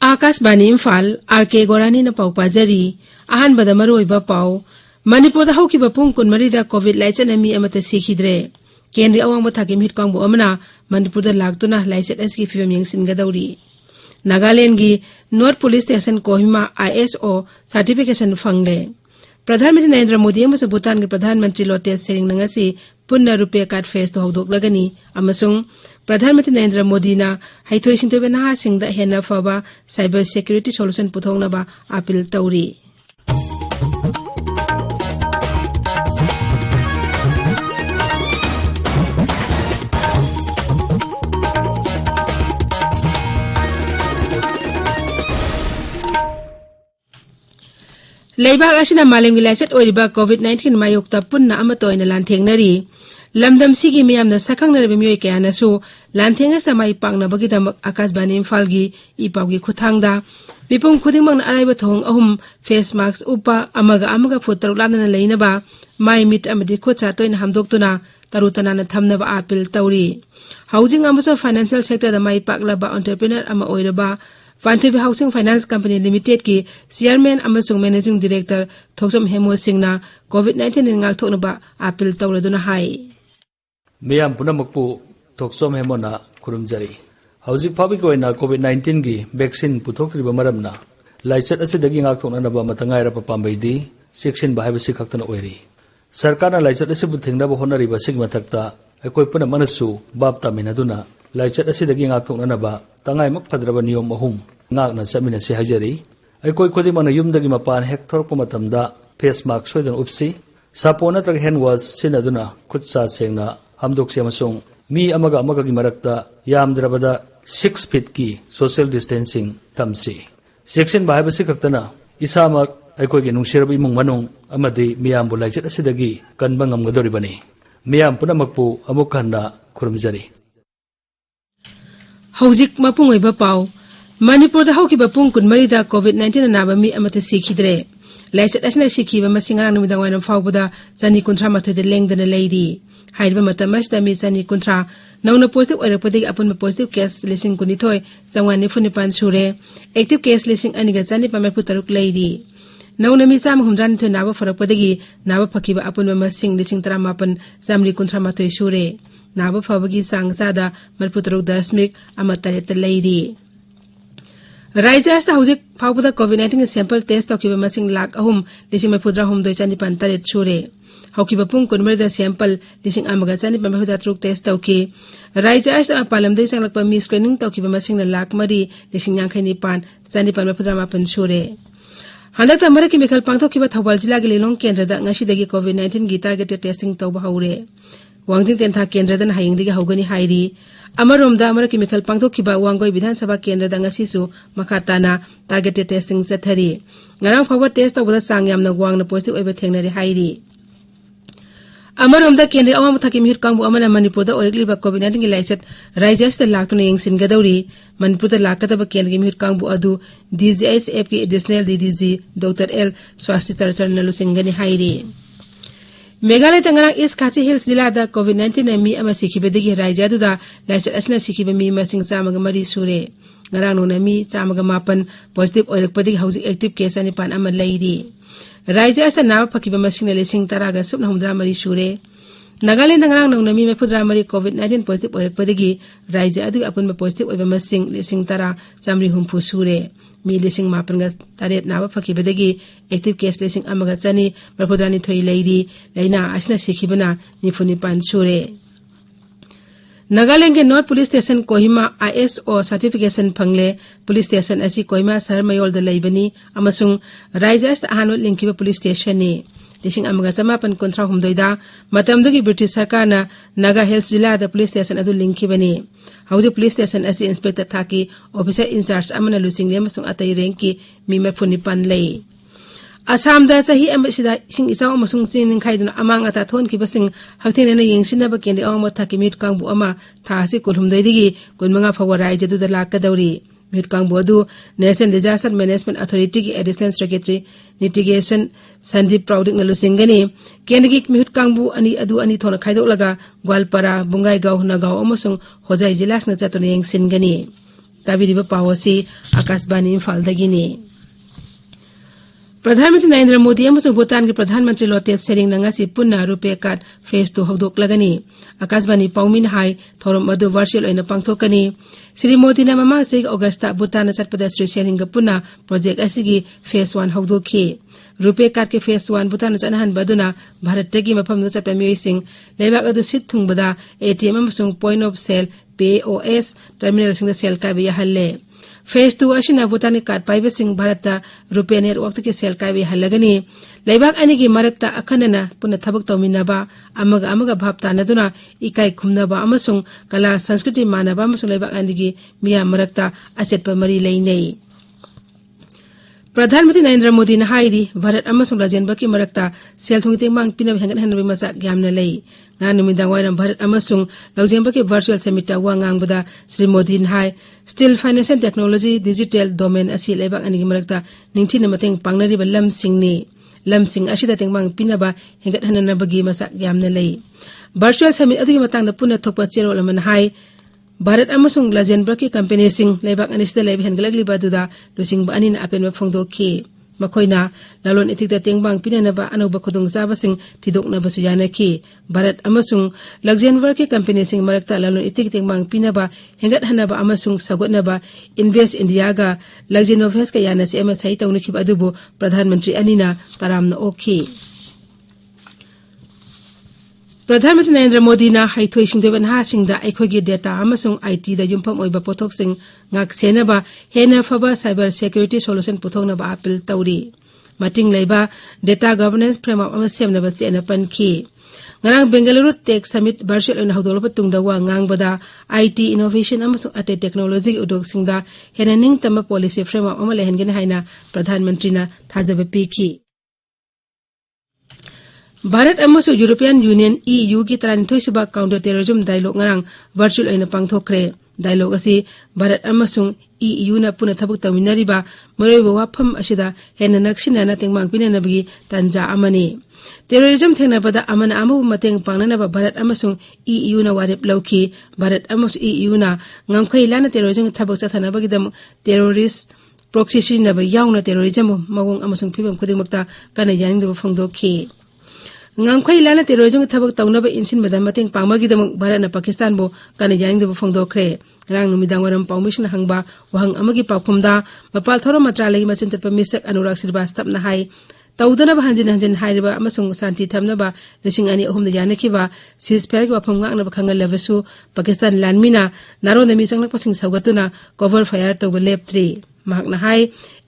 Akashvani Imphal R K गोरानी न पाउ पाजरी अहानबद मरोइबा पाउ मणिपुर हौकिबा पुंग कुनमरीदा कोविड लाइचन मी अमत सिखिद्रे केंद्रीय अवांग थाकी मिट कांगबो अमना मणिपुर लाक्तुना लाइचन एसकी फिल्म यंगसिनगदौरी नागालैंड की north police station Kohima ISO certification फंगले प्रधानमंत्री नरेंद्र मोदी अमसु भूटान के प्रधानमंत्री लोटे सेरिंग नंगसी पुन्ना रुपे कार्ड फेस तो हौदोकलगनी अमसुंग प्रधानमंत्री नरेंद्र मोदी ना हाइथोइ सिंथोबे नहा सिंगदा हेना फबा साइबर सिक्योरिटी सोल्यूशन पुथोंगनबा अपील तौरी लेबाग असिना मालेमगी लाइचत ओरिबा कोविड-19 मायोक्ता पुन्ना अमतोइना लांथेंगनरी लमदम सिगी मियामना सखंगनरबे मियोय कयानासु लांथेंगा समाई पांगनबगिदमक आकाशवाणी इम्फालगी इपावगी खुथांगदा मिपुम खुदिंगमंगना अराइबा थोंग अहुम फेस मास्क उपा अमगा फुट तरुक लामना लेनबा माई मिट अमदि खुचा तोइना हमदोक्तुना तरुतनाना थमनबा अपील तौरी हाउसिंग अमसो फाइनेंशियल सेक्टर माई पाकलबा एंटरप्रेन्योर अमा ओइरबा पांथेबी हाउसिंग फाइनेंस कंपनी लिमिटेड की चेयरमैन अमसुंग मैनेजिंग डायरेक्टर थोक्सम हेमो सिंगना कोविड-19 निंगाल थोनबा अपील तौरदुना हाई मियाम पुनमकपु थोक्सम हेमोना खुरुमजरी हौजिक फाबी कोइना कोविड-19 की वैक्सीन पुथोक्त्रिबा मरमना लाइचत असिदगी ngaक थोननबा मतंगायरपा पांबैदी सेक्शन बाहायबसि खक्तन ओइरी सरकारना लाइचत असिबु थिंगनबा होनरिबा सिग मथक्ता अकोइ पुना मनसु बाप तामिनदुना लाइचत असिदगी ngaक थोननबा तंगाइमक फद्रबा नियम अहुम ngakna chaminasi hajari aikoi kodimana yumdagi mapan hek thorpa matamda face mask soidan upsi sapona trak hand wash sinaduna khutsa sengna hamdoksi amasung mi amaga gi marakta yamdrabada 6 feet ki social distancing tamsi section bahibasi kaktana isamak aikoi gi nungsirab imung manung amadi miyam bulaichet asidagi kanba ngamgadori bani miyam punamakpu amuk khanna khurumjari हौजिक मपुंग ओइबा पाउ मणिपुर दा हौकिबा पुंग कुनमरीदा कोविड-19 नाबा मी अमत सिखिद्रे लाइचत असना सिखिबा मसिंगांग नमिदांग वाइना फाउबदा चनी कुंथ्रा मथोइदे लेंगदना लेइरी हाइबा मतमसदा मी चनी कुंथ्रा नौना positive ओइरपदि अपुन positive case लिसिंग कुनिथोय चंगवानि फुनिपान सुरे active case लिसिंग अनिगा चनी पमेपु तरुक लेइरी नौना मी चाम हुमद्रानि थोय नाबा फरकपदगी नाबा फकिबा अपुन मसिंग लिसिंग 38 चामरी कुंथ्रा मथोय सुरे नाबा फबगी सांगसादा मरपुतरुक 10.3 लेइरी राज्य अस्त हौजिक फाउबदा कोविड-19 सैंपल टेस्ट तौकिबा मसिंग लाख अहुम लिसिंग मफुद्रा हुम दोय चानी पंतरेत सुरे हौकिबा पुंग कुनमरदा सैंपल लिसिंग अमगा चानी पंमफुदा तरुक टेस्ट तौकी राज्य अस्त पालमदै संगलकपा मी स्क्रीनिंग तौकिबा मसिंग लाख मरी लिसिंग यांखैनि पान चानी पंमफुद्रा मापन सुरे हंदक तमरा की मिखल पांगथोकिबा थौबाल जिला के लिलोंग केंद्रदा ngasiदगी कोविड-19 की टारगेटेड टेस्टिंग तौबा हौरे वांगजिंग तेंथा केंद्रदन हायिंगदगी हौगनी हाइरी अमरोमदा अमर की मिखल पांगथोकिबा वांगोय विधानसभा केंद्रदा ngasisu मखाताना टारगेटेड टेस्टिंग चथरी ngarang फॉरवर्ड टेस्ट तौबदा सांग यामना वांगना पॉजिटिव ओइबा थेंगनरी हाइरी अमरोमदा केंद्र अवाम थाकी मिहुत कांगबु अमना मणिपुरदा ओरिगलिबा कोविड-19 की लाइचत राज्यस्थ लाक्तुना यंगसिनगदौरी मणिपुरदा लाकदबा केंद्र की मिहुत कांगबु अदु DGHF की एडिशनल DDG डॉक्टर एल स्वास्थ्य चरचरना लुसिंगनी हाइरी मेघालय तंगरांग ईस्ट खासी हिल्स जिला दा कोविड-19 मी अमा सिखिबेदगी राज्य दुदा लाइचत असना सिखिबे मी मसिंग चामगा मरी सुरे ngarang nona mi chamaga mapan positive oirakpadi hauji active case ani pan ama leiri राज्य अस्त नाव फकिबा मसिंग लेसिंग तरागा सुबना हुमद्रा मरी सुरे नागालैंड नंगरांग नौना मी मेफुद्रा मरी कोविड-19 पॉजिटिव ओइरपदगी राज्य अदु अपुन पॉजिटिव ओइबा मसिंग लेसिंग तरा चामरी हुमफु सुरे मी लेसिंग मापनगा तारेत नाव फकिबदगी एक्टिव केस लेसिंग अमगा चनी मफुद्रानी थोइ लेइरी लेना असना सिखिबना निफुनि पान सुरे नागालैंड के north police station Kohima ISO certification फंगले पुलिस स्टेशन असी कोहिमा शहर मयोलदा लेबनी अमसुंग राज्य अस्त अहानो लिंकिबा पुलिस स्टेशन ने लिसिंग अमगा समापन कुंथ्रा हुमदोइदा मतमदुगी ब्रिटिश सरकारना नागा हिल्स जिला दा पुलिस स्टेशन अदु लिंकिबनी हौजे पुलिस स्टेशन असी इंस्पेक्टर थाकी ऑफिसर इंचार्ज अमना लुसिंग लेमसुंग अतै रैंक की मीमे फुनि पान लई असम दा सही अमसिदा सिंग इचाव अमसुंग चिनिंग खाइदुना अमांग अता थोन किबसिंग हक्थेनेना यंगसिनबा केंद्र अवम थाकी मिट कांगबु अमा थासी कुलहुमदैदिगी कुनमंगा फवर राज्य दुदा लाकदौरी मिट कांगबु अदु नेशनल डिजास्टर मैनेजमेंट अथॉरिटी की एडिशनल सेक्रेटरी लिटिगेशन संदीप प्राउडिंग लुसिंगनी केंद्र की मिट कांगबु अनि थोना खाइदोलगा ग्वालपारा बुंगाईगांव नगांव अमसुंग होजाई जिलासना चतुन यंगसिनगनी ताबिरिबा पाव असी आकाशवाणी इम्फालदगिनी प्रधानमंत्री नरेंद्र मोदी अमसुंग भूटान के प्रधानमंत्री लोटे सेरिंग नंगासी पुन्ना रुपे कार्ड फेस 2 हौदोक्लगनी आकाशवाणी पाउमिन हाई थोरम मधु वर्चुअल ओइना पांगथोकनी श्री मोदी ने ममांग से अगस्त भूटान चटपदा श्री सेरिंग पुन्ना प्रोजेक्ट असिगी फेस 1 हौदोखी रुपे कार्ड के फेस 1 भूटान चनहन बदुना भारत की मफम चटपा मियोइसिंग लेबाक अदु सिट थुंगबदा एटीएम अमसुंग point of sale POS terminal सिंग सेल का भी हल्ले फेस 2 अशिना भूटान कार्ड पाइबे सिंह भारत रुपे नेटवर्क के सेल का भी हल्लगनी लेबाक अनि की मरकता अखनना पुनः थबक तौमिनबा अमगा भाव तानदुना इकाई खुमनबा अमसुंग कला संस्कृति मानबा अमसुंग लेबाक अनि की मिया मरकता असेटप मरी लेइनै प्रधानमंत्री नरेंद्र मोदी ने भारत अमसुंग राजेंद्र की मरकता सेल थुंग तेंगमांग पिनब हेंगन हनबे मसा ग्यामना लई nga numitang waram भारत अमसुंग लौजेंब के वर्चुअल समिट वा ngangbada श्री मोदी ने still financial technology digital domain असि लेबाक अनि मरकता निंथिन मतeng pangnari lam singni lam sing asida tengmang pinaba hengat hananabagi masa gyamna lei virtual summit अदुगी मतang da punna thokpa chero laman hai Bharat अमसुंग लजेंब्र की कंपनी सिंग लेबाक अनिस्ते लेब हेंगलगली बादुदा लुसिंग बानिन अपेन फोंदोखी मखोइना लालोन इथिकता तेंगबांग पिननबा अनौबा खुदुंग चाबसिंग थिदोकनबा सुयानखी भारत अमसुंग लजेंब्र की कंपनी सिंग मरकता लालोन इथिक तेंगबांग पिनबा हेंगत हनबा अमसुंग सगोतनबा इन्वेस्ट इंडिया गा लजेनोवेस का यानसे एम सही तौनिखिब अदुबो प्रधानमंत्री अनिना तरामना ओखी प्रधानमंत्री नरेंद्र मोदी ना हाइथोइ सिंगदेबन हा सिंगदा अखोगी डेटा अमसुंग आईटी दा युमफम ओइबा पोथोक सिंग ngak senaba hena faba cyber security solution puthoknaba appeal tawri mating leiba data governance framework ama semnaba chena panki ngarang bengaluru tech summit virtual on hawdolba tungda wa ngangbada IT innovation amasung ate technology udog singda hena ning tama policy framework ama lehengen haina प्रधानमंत्री ना थाजब पीकी भारत अमसु European Union EU की तरानिथोइ सुबा counter terrorism dialogue ngarang virtual oina pangthokre dialogue असी भारत अमसुंग EU ना पुनः थबक तमिनरिबा मरोइबा वाफम असिदा हेना नक्सिना तेंगमांग पिननबगी तंजा अमनी टेररिज्म थेंगनबदा अमन आमु मतेंग पांगनबा भारत अमसुंग EU ना वारेप लौखी भारत अमसु EU ना ngamkhai lana टेररिज्म थबक चथनबगी दम टेररिस्ट प्रॉक्सी सिनबा याउना टेररिज्म मगोंग अमसुंग फिबम खुदिमक्ता kana yaning फोंगदोखी ngamkhai lana terrorism thabak tawnaba insin badam mateng pangmagi dam bharat na pakistan bo kana yaning de phongdokhre rang numidang waram permission hangba wahang amagi pakhumda mapal thoro matralai machin tatpa misak anurag sirvastap na hai tawdana hanjin hanjin hairiba amasung santi thamnaba lising ani ahum da yanakiba ceasefire wa phomga na khangal levesu pakistan lanmina naro nami sangnak pasing saugatuna cover fire to lab 3 mahakna hai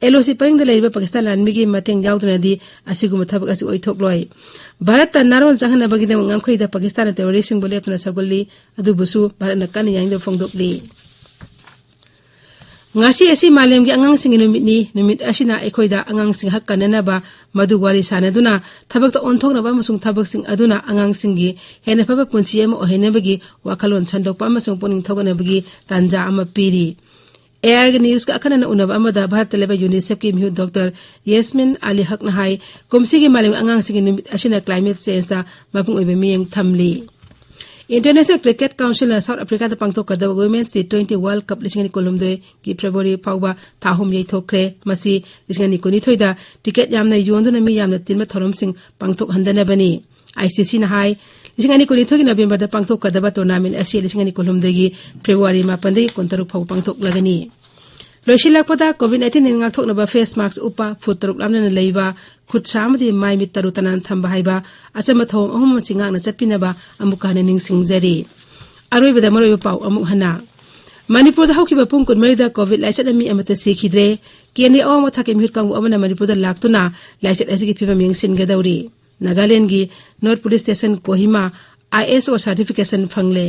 LOC paring da leiba pakistan lanmi gi mateng yauduna di asiguma thabak asi oithokloi Bharat नारोल जहन बगिदम ngamkhoi da pakistan terrorism bolep na sagolli adu busu Bharat na kan yang da phongdokli ngasi asi malem gi angang sing numit asina ekhoi da angang sing hak kanana ba madu wari sanaduna thabak ta onthok na ba musung thabak sing aduna angang sing gi hena phaba punchi ema ohena bagi wakalon chandok pa musung poning thogana bagi tanja ama piri air news का अखनन उनब अमदा भारत लेबा UNICEF की mu doctor यस्मिन अली हक न high Kumsi की मालिम अंगांग सिंग निमित अशिना climate change दा मपुंग ओइबे मियंग थमली International Cricket Council South Africa दा पांगतो कदब वुमेन्स T20 वर्ल्ड कप लिसिंगनि कोलुमदे की फेब्रुअरी फाउबा थाहुम यई थोखरे मसी लिसिंगनि कोनि थोइदा टिकेट यामना योंदुना मी यामना तिनम थरोम सिंग पांगतो हंदना बनी ICC na hai lisingani ko nithogi November da pangthok kadaba tournament asi lisingani kolumdegi February 8 dagi kontaruk phau pangthok lagani loisilakpada COVID-19 ni ngakthok na ba face mask upa futruk lamna na leiba khut samadi mai mit taru tanan thamba haiba asama thom ahum singa na chapina ba amuka na ning singjari aroi bada maroi pau amuk hana Manipur da hawkiba pung kun marida COVID laichat ami amata sikhidre kiani awma thake mihut kangu amana Manipur da laktuna laichat asigi phibam yeng sin gadauri Nagaland की north police station Kohima ISO certification फंगले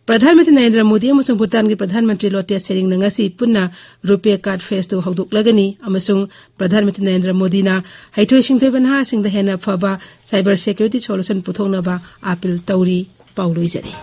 प्रधानमंत्री नरेंद्र मोदी अमसुंग भूटान के प्रधानमंत्री लोटे सेरिंग नंगासी पुन्ना RuPay card phase two हौदुक लगनी अमसुंग प्रधानमंत्री नरेंद्र मोदी ना हाइथोइ सिंगथोइबना सिंग द हेना फबा साइबर सिक्योरिटी सॉल्यूशन पुथोंनबा अपील तौरी पाउलोइ जरे